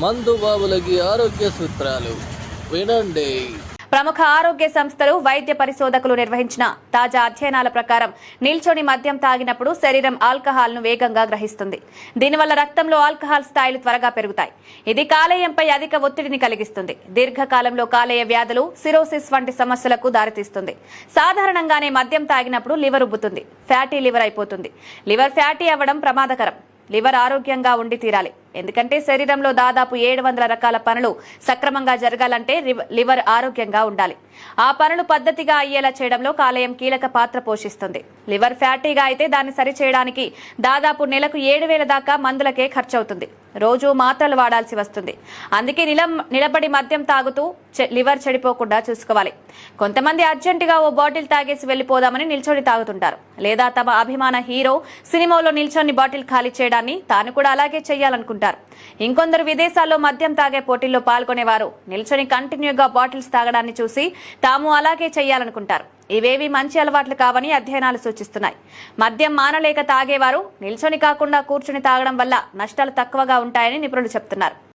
మందు బాబులకి ఆరోగ్య సూత్రాలు వినండి. ప్రముఖ ఆరోగ్య సంస్థలు వైద్య పరిశోధకులు నిర్వహించిన తాజా అధ్యయనాల ప్రకారం నిల్చొని మద్యం తాగినప్పుడు శరీరం ఆల్కహాల్ ను వేగంగా గ్రహిస్తుంది. దీనివల్ల రక్తంలో ఆల్కహాల్ స్థాయిలు త్వరగా పెరుగుతాయి. ఇది కాలేయంపై అధిక ఒత్తిడిని కలిగిస్తుంది. దీర్ఘకాలంలో కాలేయ వ్యాధులు, సిరోసిస్ వంటి సమస్యలకు దారితీస్తుంది. సాధారణంగానే మద్యం తాగినప్పుడు లివర్ ఉబ్బుతుంది, ఫ్యాటీ లివర్ అయిపోతుంది. లివర్ ఫ్యాటీ అవ్వడం ప్రమాదకరం. లివర్ ఆరోగ్యంగా ఉండి తీరాలి. ఎందుకంటే శరీరంలో దాదాపు 700 రకాల పనులు సక్రమంగా జరగాలంటే లివర్ ఆరోగ్యంగా ఉండాలి. ఆ పనులు పద్ధతిగా అయ్యేలా చేయడంలో కాలేయం కీలక పాత్ర పోషిస్తుంది. లివర్ ఫ్యాటీగా అయితే దాన్ని సరిచేయడానికి దాదాపు నెలకు 7,000 దాకా మందులకే ఖర్చవుతుంది. రోజు మాత్రలు వాడాల్సి వస్తుంది. అందుకే నిలబడి మద్యం తాగుతూ లివర్ చెడిపోకుండా చూసుకోవాలి. కొంతమంది అర్జెంటుగా ఓ బాటిల్ తాగేసి వెళ్లిపోదామని నిల్చొని తాగుతుంటారు. లేదా తమ అభిమాన హీరో సినిమాలో నిల్చొని బాటిల్ ఖాళీ చేయడాన్ని తాను కూడా అలాగే చేయాలనుకుంటారు. ఇంకొందరు విదేశాల్లో మద్యం తాగే పోటీల్లో పాల్గొనేవారు నిల్చొని కంటిన్యూగా బాటిల్స్ తాగడాన్ని చూసి తాము అలాగే చేయాలనుకుంటారు. ఇవేవి మంచి అలవాట్లు కావని అధ్యయనాలు సూచిస్తున్నాయి. మద్యం మానలేక తాగేవారు నిల్చొని కాకుండా కూర్చుని తాగడం వల్ల నష్టాలు తక్కువగా ఉంటాయని నిపుణులు చెబుతున్నారు.